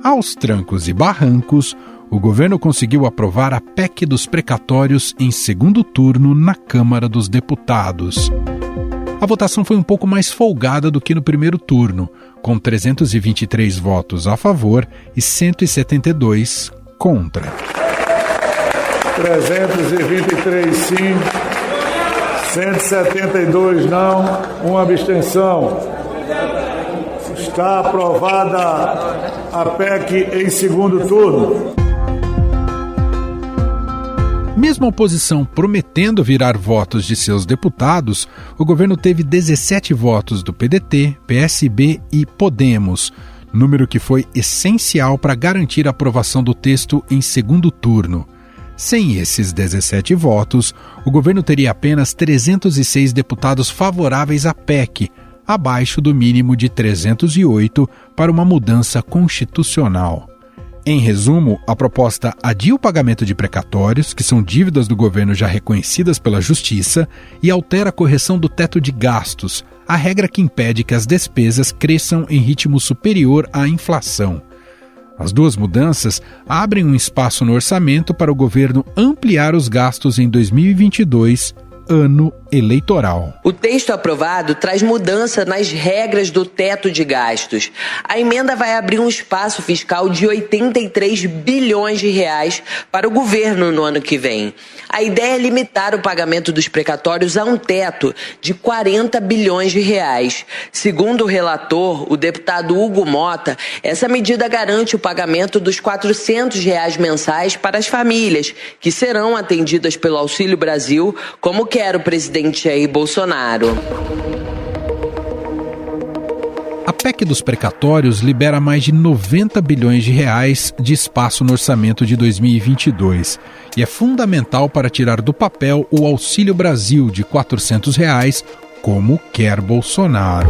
Aos trancos e barrancos, o governo conseguiu aprovar a PEC dos precatórios em segundo turno na Câmara dos Deputados. A votação foi um pouco mais folgada do que no primeiro turno, com 323 votos a favor e 172 contra. 323 sim, 172 não, uma abstenção. Está aprovada a PEC em segundo turno. Mesmo a oposição prometendo virar votos de seus deputados, o governo teve 17 votos do PDT, PSB e Podemos, número que foi essencial para garantir a aprovação do texto em segundo turno. Sem esses 17 votos, o governo teria apenas 306 deputados favoráveis à PEC, abaixo do mínimo de 308 para uma mudança constitucional. Em resumo, a proposta adia o pagamento de precatórios, que são dívidas do governo já reconhecidas pela Justiça, e altera a correção do teto de gastos, a regra que impede que as despesas cresçam em ritmo superior à inflação. As duas mudanças abrem um espaço no orçamento para o governo ampliar os gastos em 2022, ano eleitoral. O texto aprovado traz mudança nas regras do teto de gastos. A emenda vai abrir um espaço fiscal de 83 bilhões de reais para o governo no ano que vem. A ideia é limitar o pagamento dos precatórios a um teto de 40 bilhões de reais. Segundo o relator, o deputado Hugo Mota, essa medida garante o pagamento dos R$400 mensais para as famílias, que serão atendidas pelo Auxílio Brasil, como quer o presidente Jair Bolsonaro. A PEC dos precatórios libera mais de 90 bilhões de reais de espaço no orçamento de 2022 e é fundamental para tirar do papel o Auxílio Brasil de R$400, como quer Bolsonaro.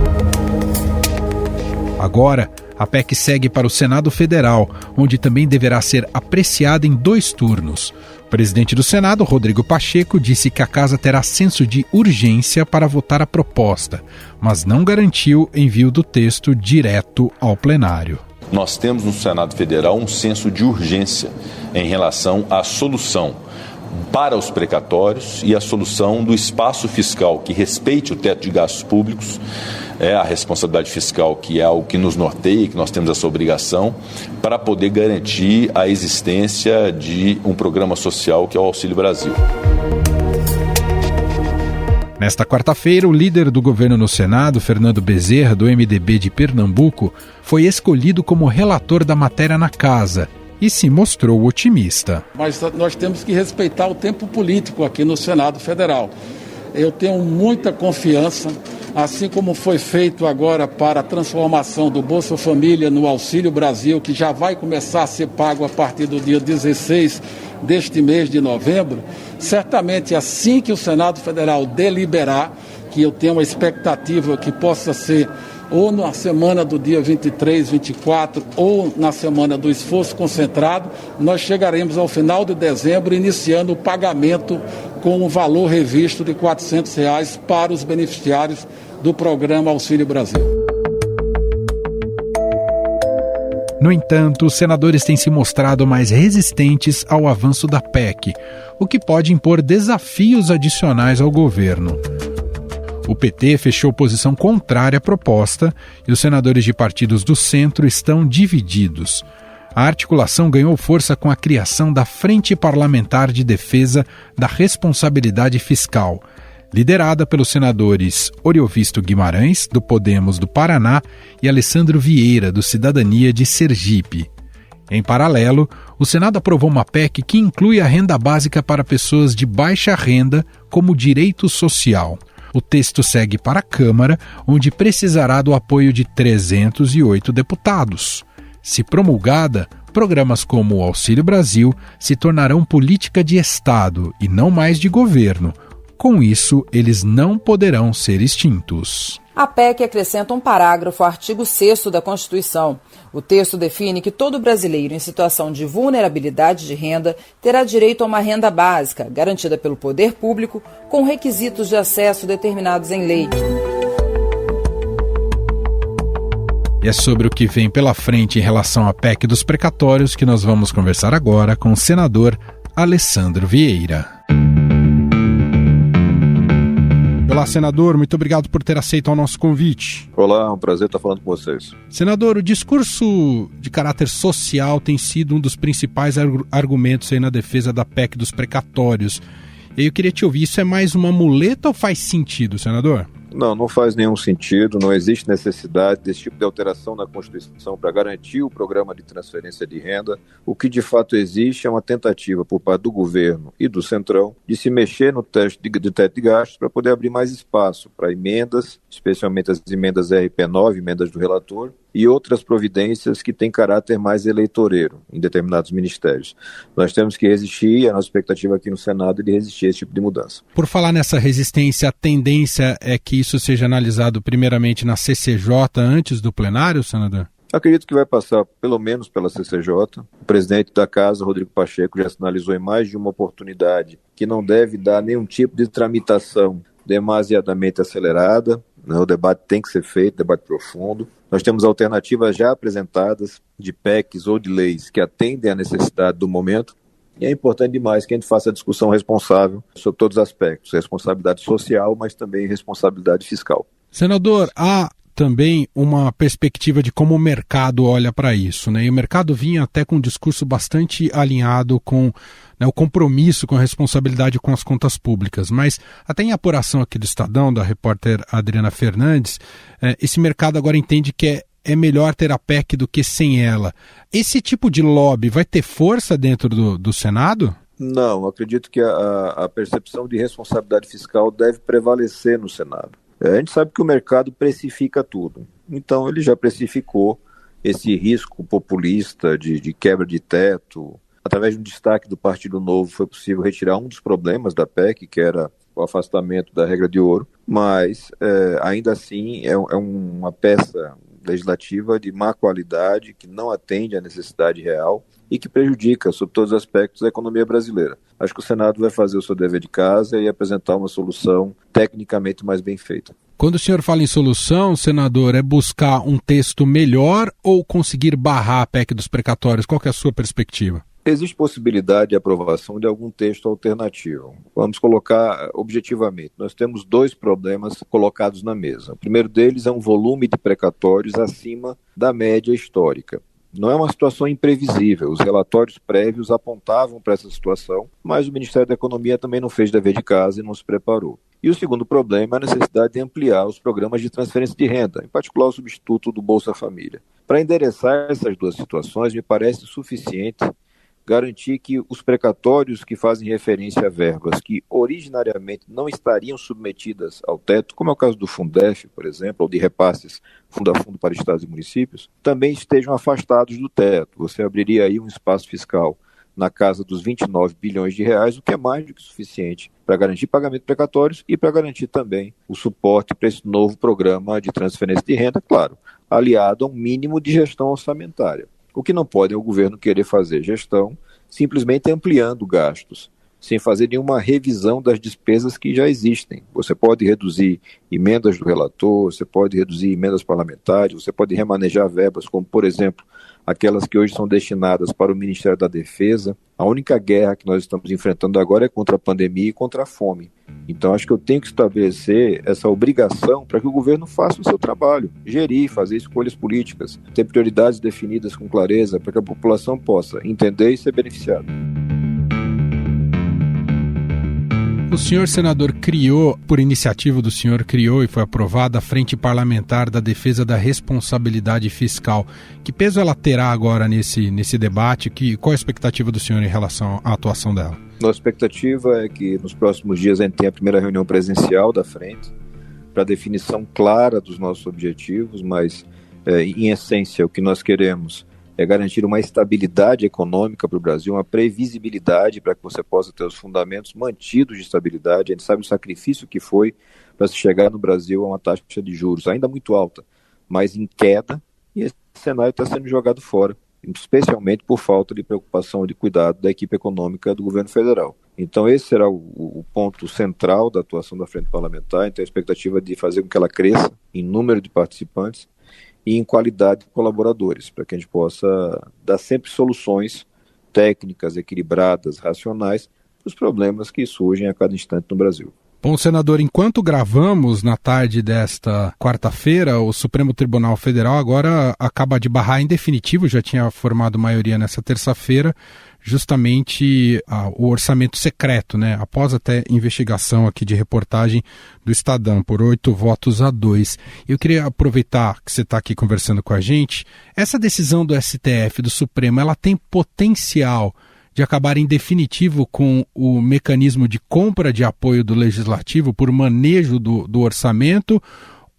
Agora, a PEC segue para o Senado Federal, onde também deverá ser apreciada em 2 turnos. O presidente do Senado, Rodrigo Pacheco, disse que a casa terá senso de urgência para votar a proposta, mas não garantiu envio do texto direto ao plenário. Nós temos no Senado Federal um senso de urgência em relação à solução para os precatórios e a solução do espaço fiscal que respeite o teto de gastos públicos, a responsabilidade fiscal, que é algo que nos norteia, que nós temos essa obrigação, para poder garantir a existência de um programa social que é o Auxílio Brasil. Nesta quarta-feira, o líder do governo no Senado, Fernando Bezerra, do MDB de Pernambuco, foi escolhido como relator da matéria na casa e se mostrou otimista. Mas nós temos que respeitar o tempo político aqui no Senado Federal. Eu tenho muita confiança, assim como foi feito agora para a transformação do Bolsa Família no Auxílio Brasil, que já vai começar a ser pago a partir do dia 16 deste mês de novembro. Certamente, assim que o Senado Federal deliberar, que eu tenho uma expectativa que possa ser ou na semana do dia 23, 24, ou na semana do esforço concentrado, nós chegaremos ao final de dezembro iniciando o pagamento com o valor revisto de R$400 para os beneficiários do programa Auxílio Brasil. No entanto, os senadores têm se mostrado mais resistentes ao avanço da PEC, o que pode impor desafios adicionais ao governo. O PT fechou posição contrária à proposta e os senadores de partidos do centro estão divididos. A articulação ganhou força com a criação da Frente Parlamentar de Defesa da Responsabilidade Fiscal, liderada pelos senadores Oriovisto Guimarães, do Podemos do Paraná, e Alessandro Vieira, do Cidadania de Sergipe. Em paralelo, o Senado aprovou uma PEC que inclui a renda básica para pessoas de baixa renda como direito social. O texto segue para a Câmara, onde precisará do apoio de 308 deputados. Se promulgada, programas como o Auxílio Brasil se tornarão política de Estado e não mais de governo. Com isso, eles não poderão ser extintos. A PEC acrescenta um parágrafo ao artigo 6º da Constituição. O texto define que todo brasileiro em situação de vulnerabilidade de renda terá direito a uma renda básica, garantida pelo poder público, com requisitos de acesso determinados em lei. E é sobre o que vem pela frente em relação à PEC dos precatórios que nós vamos conversar agora com o senador Alessandro Vieira. Olá, senador, muito obrigado por ter aceito o nosso convite. Olá, é um prazer estar falando com vocês. Senador, o discurso de caráter social tem sido um dos principais argumentos aí na defesa da PEC dos precatórios. E eu queria te ouvir, isso é mais uma muleta ou faz sentido, senador? Não faz nenhum sentido, não existe necessidade desse tipo de alteração na Constituição para garantir o programa de transferência de renda. O que de fato existe é uma tentativa por parte do governo e do Centrão de se mexer no teto de gastos para poder abrir mais espaço para emendas, especialmente as emendas RP9, emendas do relator, e outras providências que têm caráter mais eleitoreiro em determinados ministérios. Nós temos que resistir, e a nossa expectativa aqui no Senado é de resistir a esse tipo de mudança. Por falar nessa resistência, a tendência é que isso seja analisado primeiramente na CCJ antes do plenário, senador? Acredito que vai passar pelo menos pela CCJ. O presidente da Casa, Rodrigo Pacheco, já sinalizou em mais de uma oportunidade que não deve dar nenhum tipo de tramitação demasiadamente acelerada. O debate tem que ser feito, debate profundo. Nós temos alternativas já apresentadas de PECs ou de leis que atendem à necessidade do momento. E é importante demais que a gente faça a discussão responsável sobre todos os aspectos. Responsabilidade social, mas também responsabilidade fiscal. Senador, há também uma perspectiva de como o mercado olha para isso, né? E o mercado vinha até com um discurso bastante alinhado com, né, o compromisso com a responsabilidade com as contas públicas. Mas até em apuração aqui do Estadão, da repórter Adriana Fernandes, esse mercado agora entende que é melhor ter a PEC do que sem ela. Esse tipo de lobby vai ter força dentro do Senado? Não, acredito que a percepção de responsabilidade fiscal deve prevalecer no Senado. A gente sabe que o mercado precifica tudo, então ele já precificou esse risco populista de quebra de teto. Através de um destaque do Partido Novo foi possível retirar um dos problemas da PEC, que era o afastamento da regra de ouro, mas ainda assim é uma peça legislativa de má qualidade, que não atende à necessidade real e que prejudica, sob todos os aspectos, a economia brasileira. Acho que o Senado vai fazer o seu dever de casa e apresentar uma solução tecnicamente mais bem feita. Quando o senhor fala em solução, senador, é buscar um texto melhor ou conseguir barrar a PEC dos precatórios? Qual que é a sua perspectiva? Existe possibilidade de aprovação de algum texto alternativo. Vamos colocar objetivamente. Nós temos dois problemas colocados na mesa. O primeiro deles é um volume de precatórios acima da média histórica. Não é uma situação imprevisível. Os relatórios prévios apontavam para essa situação, mas o Ministério da Economia também não fez dever de casa e não se preparou. E o segundo problema é a necessidade de ampliar os programas de transferência de renda, em particular o substituto do Bolsa Família. Para endereçar essas duas situações, me parece suficiente garantir que os precatórios que fazem referência a verbas que originariamente não estariam submetidas ao teto, como é o caso do Fundef, por exemplo, ou de repasses fundo a fundo para estados e municípios, também estejam afastados do teto. Você abriria aí um espaço fiscal na casa dos 29 bilhões de reais, o que é mais do que suficiente para garantir pagamento de precatórios e para garantir também o suporte para esse novo programa de transferência de renda, claro, aliado a um mínimo de gestão orçamentária. O que não pode é o governo querer fazer gestão simplesmente ampliando gastos, sem fazer nenhuma revisão das despesas que já existem. Você pode reduzir emendas do relator, você pode reduzir emendas parlamentares, você pode remanejar verbas, como, por exemplo, aquelas que hoje são destinadas para o Ministério da Defesa. A única guerra que nós estamos enfrentando agora é contra a pandemia e contra a fome. Então, acho que eu tenho que estabelecer essa obrigação para que o governo faça o seu trabalho, gerir, fazer escolhas políticas, ter prioridades definidas com clareza para que a população possa entender e ser beneficiada. O senhor senador criou, por iniciativa do senhor, criou e foi aprovada a Frente Parlamentar da Defesa da Responsabilidade Fiscal. Que peso ela terá agora nesse debate? Qual a expectativa do senhor em relação à atuação dela? Nossa expectativa é que nos próximos dias a gente tenha a primeira reunião presencial da frente para definição clara dos nossos objetivos, mas em essência o que nós queremos é garantir uma estabilidade econômica para o Brasil, uma previsibilidade para que você possa ter os fundamentos mantidos de estabilidade. A gente sabe o sacrifício que foi para se chegar no Brasil a uma taxa de juros ainda muito alta, mas em queda, e esse cenário está sendo jogado fora, especialmente por falta de preocupação e de cuidado da equipe econômica do governo federal. Então esse será o ponto central da atuação da Frente Parlamentar. Então a expectativa de fazer com que ela cresça em número de participantes e em qualidade de colaboradores, para que a gente possa dar sempre soluções técnicas, equilibradas, racionais, para os problemas que surgem a cada instante no Brasil. Bom, senador, enquanto gravamos na tarde desta quarta-feira, o Supremo Tribunal Federal agora acaba de barrar em definitivo, já tinha formado maioria nessa terça-feira, justamente o orçamento secreto, né? Após até investigação aqui de reportagem do Estadão, por 8-2. Eu queria aproveitar que você está aqui conversando com a gente. Essa decisão do STF, do Supremo, ela tem potencial de acabar em definitivo com o mecanismo de compra de apoio do Legislativo por manejo do orçamento,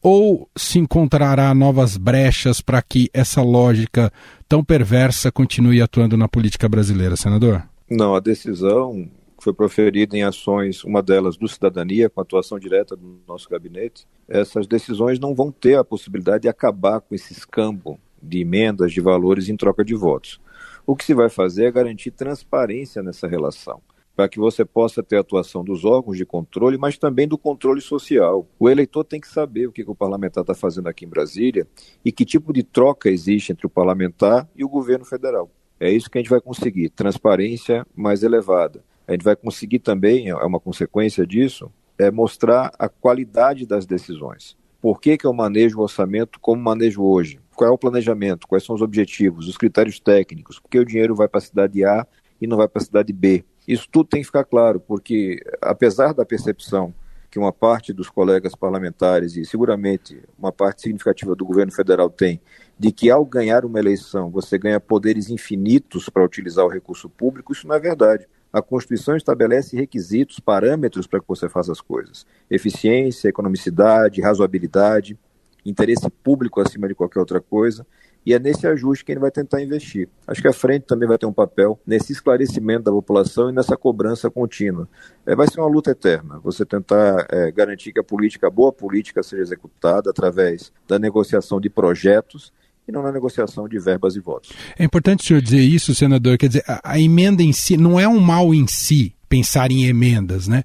ou se encontrará novas brechas para que essa lógica tão perversa continue atuando na política brasileira, senador? Não, a decisão foi proferida em ações, uma delas do Cidadania, com atuação direta do nosso gabinete. Essas decisões não vão ter a possibilidade de acabar com esse escambo de emendas de valores em troca de votos. O que se vai fazer é garantir transparência nessa relação, para que você possa ter a atuação dos órgãos de controle, mas também do controle social. O eleitor tem que saber o que o parlamentar está fazendo aqui em Brasília e que tipo de troca existe entre o parlamentar e o governo federal. É isso que a gente vai conseguir, transparência mais elevada. A gente vai conseguir também, é uma consequência disso, mostrar a qualidade das decisões. Por que eu manejo o orçamento como manejo hoje? Qual é o planejamento? Quais são os objetivos, os critérios técnicos? Por que o dinheiro vai para a cidade A e não vai para a cidade B? Isso tudo tem que ficar claro, porque apesar da percepção que uma parte dos colegas parlamentares e seguramente uma parte significativa do governo federal tem, de que ao ganhar uma eleição você ganha poderes infinitos para utilizar o recurso público, isso não é verdade. A Constituição estabelece requisitos, parâmetros para que você faça as coisas. Eficiência, economicidade, razoabilidade, interesse público acima de qualquer outra coisa, e é nesse ajuste que ele vai tentar investir. Acho que a frente também vai ter um papel nesse esclarecimento da população e nessa cobrança contínua. Vai ser uma luta eterna, você tentar garantir que a boa política seja executada através da negociação de projetos e não na negociação de verbas e votos. É importante o senhor dizer isso, senador, quer dizer, a emenda em si não é um mal em si, pensar em emendas, né?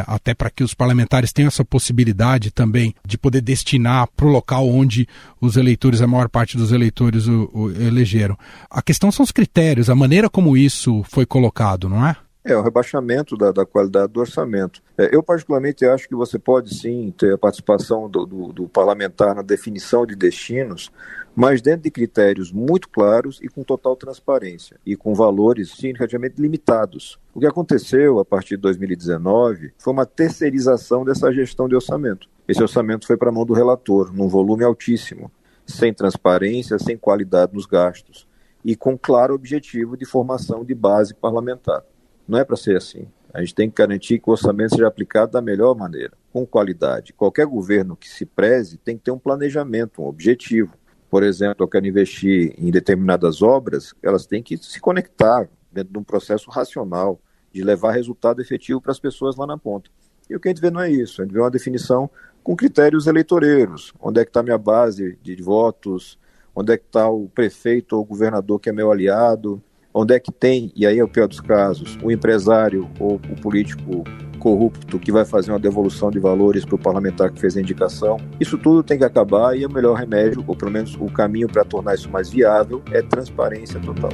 Até para que os parlamentares tenham essa possibilidade também de poder destinar para o local onde os eleitores, a maior parte dos eleitores o elegeram. A questão são os critérios, a maneira como isso foi colocado, não é? O rebaixamento da qualidade do orçamento. Eu particularmente acho que você pode sim ter a participação do parlamentar na definição de destinos, mas dentro de critérios muito claros e com total transparência, e com valores significativamente limitados. O que aconteceu a partir de 2019 foi uma terceirização dessa gestão de orçamento. Esse orçamento foi para a mão do relator, num volume altíssimo, sem transparência, sem qualidade nos gastos, e com claro objetivo de formação de base parlamentar. Não é para ser assim. A gente tem que garantir que o orçamento seja aplicado da melhor maneira, com qualidade. Qualquer governo que se preze tem que ter um planejamento, um objetivo. Por exemplo, eu quero investir em determinadas obras, elas têm que se conectar dentro de um processo racional, de levar resultado efetivo para as pessoas lá na ponta. E o que a gente vê não é isso, a gente vê uma definição com critérios eleitoreiros. Onde é que está a minha base de votos, onde é que está o prefeito ou o governador que é meu aliado, onde é que tem, e aí é o pior dos casos, o empresário ou o político corrupto que vai fazer uma devolução de valores para o parlamentar que fez a indicação. Isso tudo tem que acabar e o melhor remédio, ou pelo menos o caminho para tornar isso mais viável, é transparência total.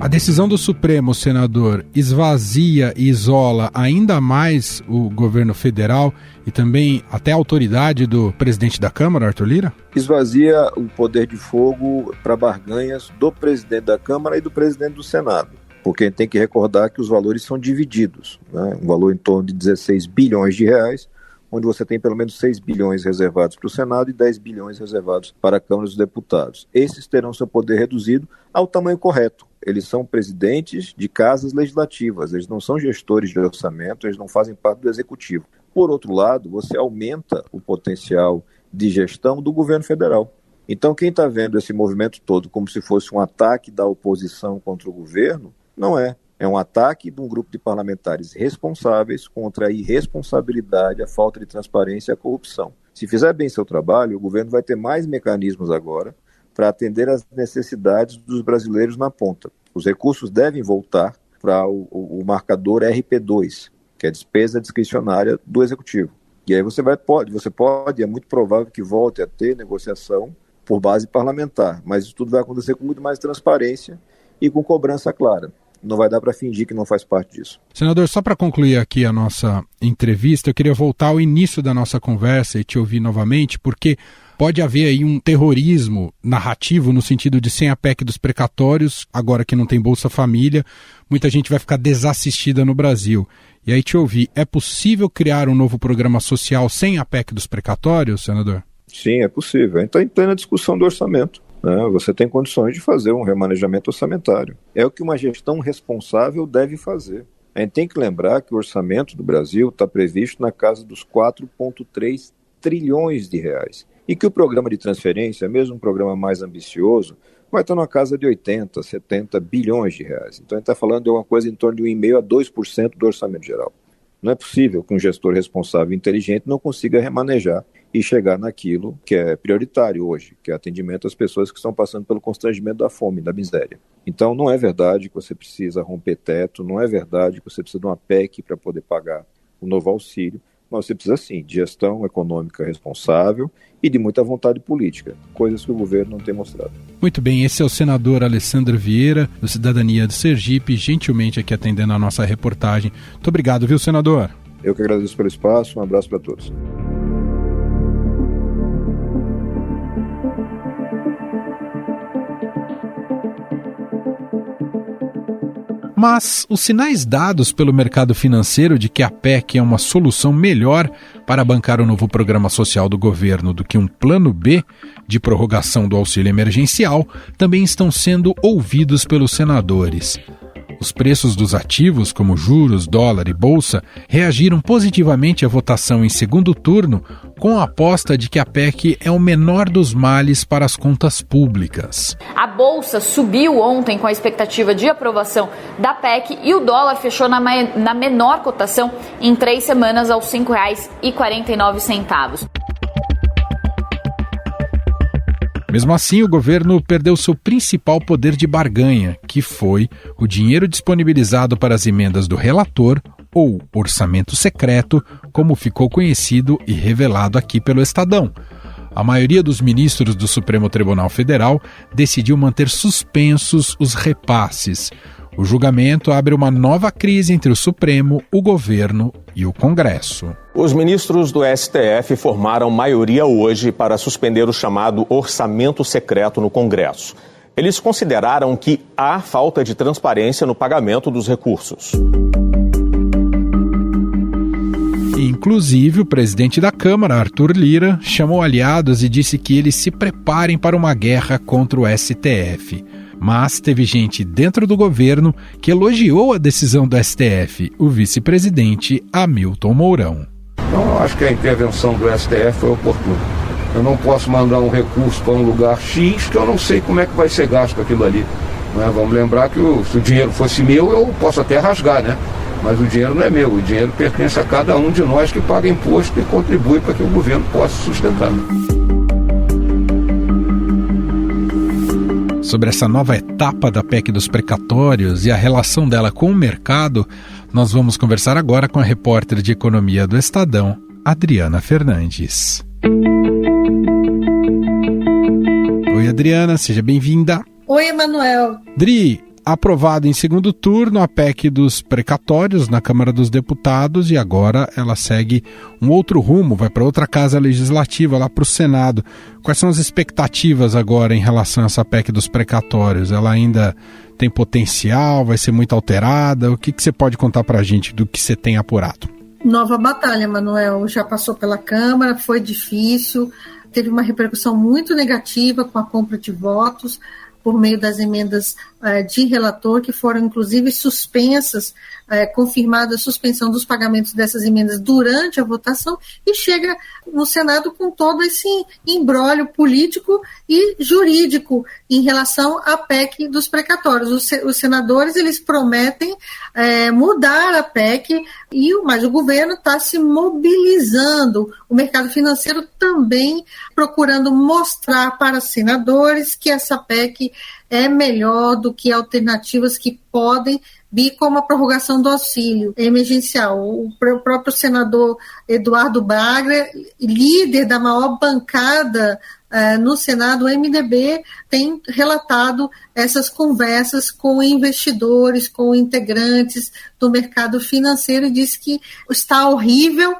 A decisão do Supremo, senador, esvazia e isola ainda mais o governo federal e também até a autoridade do presidente da Câmara, Arthur Lira? Esvazia o poder de fogo para barganhas do presidente da Câmara e do presidente do Senado, porque a gente tem que recordar que os valores são divididos, né? Um valor em torno de 16 bilhões de reais, onde você tem pelo menos 6 bilhões reservados para o Senado e 10 bilhões reservados para a Câmara dos Deputados. Esses terão seu poder reduzido ao tamanho correto. Eles são presidentes de casas legislativas, eles não são gestores de orçamento, eles não fazem parte do executivo. Por outro lado, você aumenta o potencial de gestão do governo federal. Então, quem está vendo esse movimento todo como se fosse um ataque da oposição contra o governo, não é. É um ataque de um grupo de parlamentares responsáveis contra a irresponsabilidade, a falta de transparência e a corrupção. Se fizer bem seu trabalho, o governo vai ter mais mecanismos agora para atender às necessidades dos brasileiros na ponta. Os recursos devem voltar para o marcador RP2, que é a despesa discricionária do Executivo. E aí você pode, é muito provável que volte a ter negociação por base parlamentar, mas isso tudo vai acontecer com muito mais transparência e com cobrança clara. Não vai dar para fingir que não faz parte disso. Senador, só para concluir aqui a nossa entrevista, eu queria voltar ao início da nossa conversa e te ouvir novamente, porque pode haver aí um terrorismo narrativo no sentido de sem a PEC dos precatórios, agora que não tem Bolsa Família, muita gente vai ficar desassistida no Brasil. E aí te ouvir, é possível criar um novo programa social sem a PEC dos precatórios, senador? Sim, é possível. Então, em plena discussão do orçamento. Você tem condições de fazer um remanejamento orçamentário. É o que uma gestão responsável deve fazer. A gente tem que lembrar que o orçamento do Brasil está previsto na casa dos 4,3 trilhões de reais. E que o programa de transferência, mesmo um programa mais ambicioso, vai estar na casa de 80, 70 bilhões de reais. Então a gente está falando de uma coisa em torno de 1,5% a 2% do orçamento geral. Não é possível que um gestor responsável e inteligente não consiga remanejar e chegar naquilo que é prioritário hoje, que é atendimento às pessoas que estão passando pelo constrangimento da fome, da miséria. Então não é verdade que você precisa romper teto, não é verdade que você precisa de uma PEC para poder pagar o novo auxílio, mas você precisa sim de gestão econômica responsável e de muita vontade política, coisas que o governo não tem mostrado. Muito bem, esse é o senador Alessandro Vieira, do Cidadania do Sergipe, gentilmente aqui atendendo a nossa reportagem. Muito obrigado, viu, senador? Eu que agradeço pelo espaço, um abraço para todos. Mas os sinais dados pelo mercado financeiro de que a PEC é uma solução melhor para bancar o novo programa social do governo do que um plano B de prorrogação do auxílio emergencial também estão sendo ouvidos pelos senadores. Os preços dos ativos, como juros, dólar e bolsa, reagiram positivamente à votação em segundo turno, com a aposta de que a PEC é o menor dos males para as contas públicas. A bolsa subiu ontem com a expectativa de aprovação da PEC e o dólar fechou na menor cotação em 3 semanas aos R$ 5,49. Mesmo assim, o governo perdeu seu principal poder de barganha, que foi o dinheiro disponibilizado para as emendas do relator, ou orçamento secreto, como ficou conhecido e revelado aqui pelo Estadão. A maioria dos ministros do Supremo Tribunal Federal decidiu manter suspensos os repasses. O julgamento abre uma nova crise entre o Supremo, o governo e o Congresso. Os ministros do STF formaram maioria hoje para suspender o chamado orçamento secreto no Congresso. Eles consideraram que há falta de transparência no pagamento dos recursos. Inclusive, o presidente da Câmara, Arthur Lira, chamou aliados e disse que eles se preparem para uma guerra contra o STF. Mas teve gente dentro do governo que elogiou a decisão do STF, o vice-presidente Hamilton Mourão. Então, eu acho que a intervenção do STF foi oportuna. Eu não posso mandar um recurso para um lugar X que eu não sei como é que vai ser gasto aquilo ali. Né? Vamos lembrar que se o dinheiro fosse meu, eu posso até rasgar, né? Mas o dinheiro não é meu, o dinheiro pertence a cada um de nós que paga imposto e contribui para que o governo possa sustentar. Sobre essa nova etapa da PEC dos precatórios e a relação dela com o mercado, nós vamos conversar agora com a repórter de economia do Estadão, Adriana Fernandes. Oi, Adriana, seja bem-vinda. Oi, Emanuel. Dri, aprovada em segundo turno a PEC dos precatórios na Câmara dos Deputados e agora ela segue um outro rumo, vai para outra casa legislativa, lá para o Senado. Quais são as expectativas agora em relação a essa PEC dos precatórios? Ela ainda tem potencial, vai ser muito alterada? O que você pode contar para a gente do que você tem apurado? Nova batalha, Manuel. Já passou pela Câmara, foi difícil, teve uma repercussão muito negativa com a compra de votos, por meio das emendas de relator, que foram inclusive suspensas, confirmada a suspensão dos pagamentos dessas emendas durante a votação, e chega no Senado com todo esse imbróglio político e jurídico em relação à PEC dos precatórios. Os senadores, eles prometem mudar a PEC, mas o governo está se mobilizando, o mercado financeiro também procurando mostrar para os senadores que essa PEC é melhor do que alternativas que podem vir como a prorrogação do auxílio emergencial. O próprio senador Eduardo Braga, líder da maior bancada no Senado, o MDB, tem relatado essas conversas com investidores, com integrantes do mercado financeiro, e diz que está horrível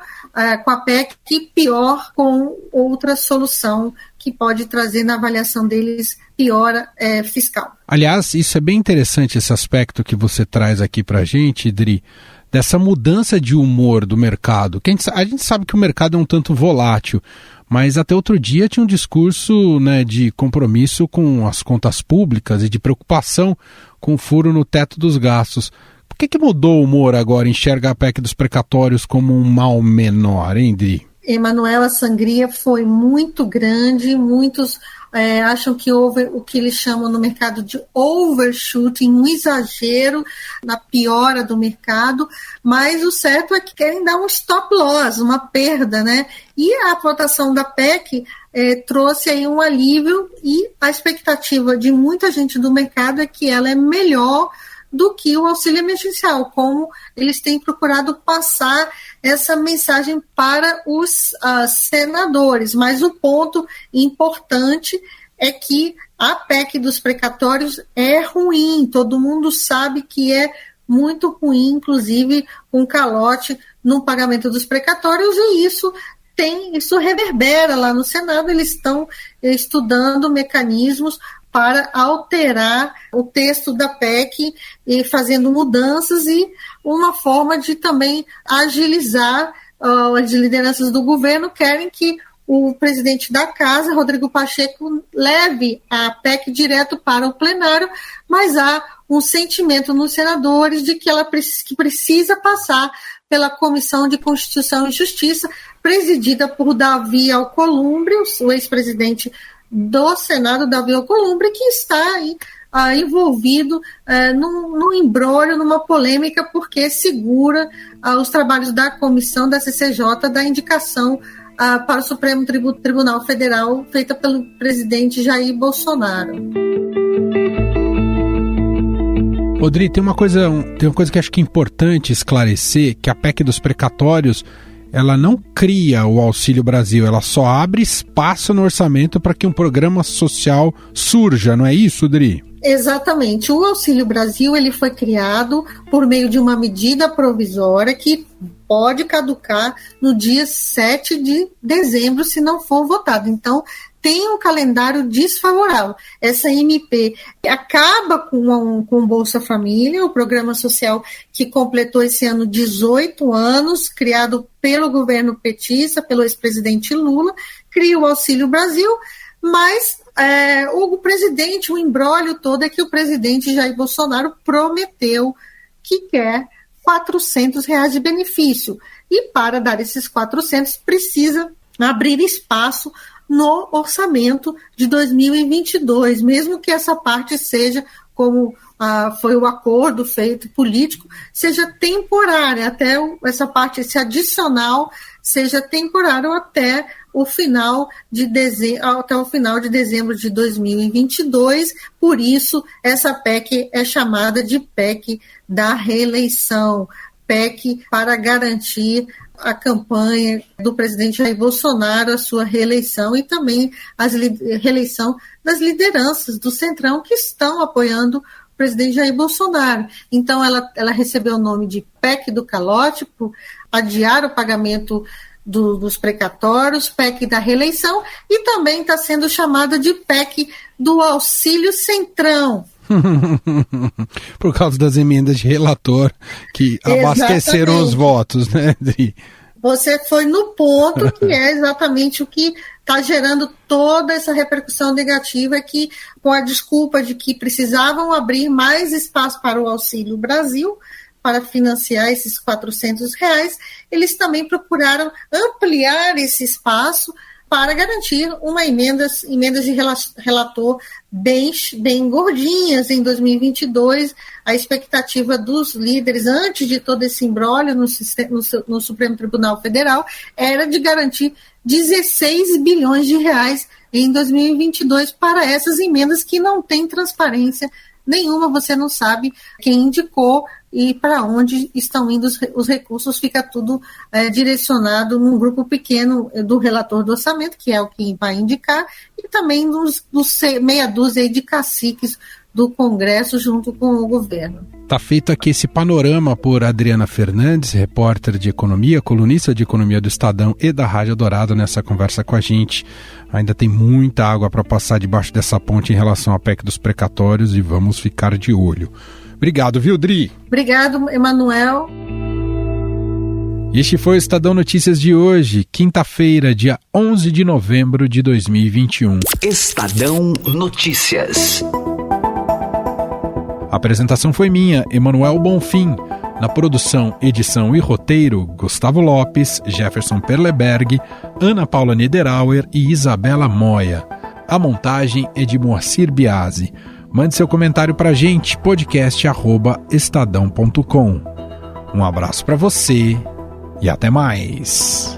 com a PEC e pior com outra solução que pode trazer, na avaliação deles, piora fiscal. Aliás, isso é bem interessante, esse aspecto que você traz aqui para a gente, Dri, dessa mudança de humor do mercado. Que a gente sabe que o mercado é um tanto volátil, mas até outro dia tinha um discurso, né, de compromisso com as contas públicas e de preocupação com o furo no teto dos gastos. Por que mudou o humor agora, enxerga a PEC dos precatórios como um mal menor, hein, Dri? Emanuel, a sangria foi muito grande, muitos acham que houve o que eles chamam no mercado de overshooting, um exagero na piora do mercado, mas o certo é que querem dar um stop loss, uma perda, né? E a votação da PEC trouxe aí um alívio, e a expectativa de muita gente do mercado é que ela é melhor do que o auxílio emergencial, como eles têm procurado passar essa mensagem para os senadores. Mas o ponto importante é que a PEC dos precatórios é ruim, todo mundo sabe que é muito ruim, inclusive com calote no pagamento dos precatórios, e isso reverbera lá no Senado. Eles estão estudando mecanismos para alterar o texto da PEC e fazendo mudanças, e uma forma de também agilizar as lideranças do governo querem que o presidente da casa, Rodrigo Pacheco, leve a PEC direto para o plenário, mas há um sentimento nos senadores de que ela precisa passar pela Comissão de Constituição e Justiça, presidida por Davi Alcolumbre, o ex-presidente do Senado, Davi Alcolumbre, que está aí envolvido num imbróglio, numa polêmica, porque segura os trabalhos da comissão da CCJ da indicação para o Supremo Tribunal Federal, feita pelo presidente Jair Bolsonaro. Odri, tem uma coisa que acho que é importante esclarecer, que a PEC dos precatórios, ela não cria o Auxílio Brasil, ela só abre espaço no orçamento para que um programa social surja, não é isso, Dri? Exatamente. O Auxílio Brasil, ele foi criado por meio de uma medida provisória que pode caducar no dia 7 de dezembro, se não for votado. Então, tem um calendário desfavorável. Essa MP acaba com o Bolsa Família, o programa social que completou esse ano 18 anos, criado pelo governo petista, pelo ex-presidente Lula, cria o Auxílio Brasil, mas o imbróglio todo é que o presidente Jair Bolsonaro prometeu que quer R$400 de benefício. E para dar esses 400, precisa abrir espaço no orçamento de 2022, mesmo que essa parte seja, como foi o acordo feito político, seja temporária, até essa parte, esse adicional, seja temporário até o final de dezembro de 2022. Por isso, essa PEC é chamada de PEC da reeleição, PEC para garantir a campanha do presidente Jair Bolsonaro, a sua reeleição, e também a reeleição das lideranças do Centrão que estão apoiando o presidente Jair Bolsonaro. Então, ela recebeu o nome de PEC do calote, por adiar o pagamento dos precatórios, PEC da reeleição, e também está sendo chamada de PEC do auxílio Centrão. Por causa das emendas de relator que abasteceram os votos, né, Adri? Você foi no ponto, que é exatamente o que está gerando toda essa repercussão negativa, que com a desculpa de que precisavam abrir mais espaço para o Auxílio Brasil, para financiar esses R$400, eles também procuraram ampliar esse espaço para garantir emendas de relator bem gordinhas em 2022. A expectativa dos líderes, antes de todo esse imbróglio no Supremo Tribunal Federal, era de garantir 16 bilhões de reais em 2022 para essas emendas que não têm transparência nenhuma, você não sabe quem indicou e para onde estão indo os recursos, fica tudo direcionado num grupo pequeno do relator do orçamento, que é o que vai indicar, e também dos meia dúzia de caciques do Congresso junto com o governo. Tá feito aqui esse panorama por Adriana Fernandes, repórter de economia, colunista de economia do Estadão e da Rádio Dourado, nessa conversa com a gente. Ainda tem muita água para passar debaixo dessa ponte em relação à PEC dos precatórios e vamos ficar de olho. Obrigado, viu, Dri? Obrigado, Emanuel. Este foi o Estadão Notícias de hoje, quinta-feira, dia 11 de novembro de 2021. Estadão Notícias. A apresentação foi minha, Emanuel Bonfim. Na produção, edição e roteiro, Gustavo Lopes, Jefferson Perleberg, Ana Paula Niederauer e Isabela Moia. A montagem é de Moacir Biasi. Mande seu comentário pra gente, podcast@estadão.com. Um abraço pra você e até mais.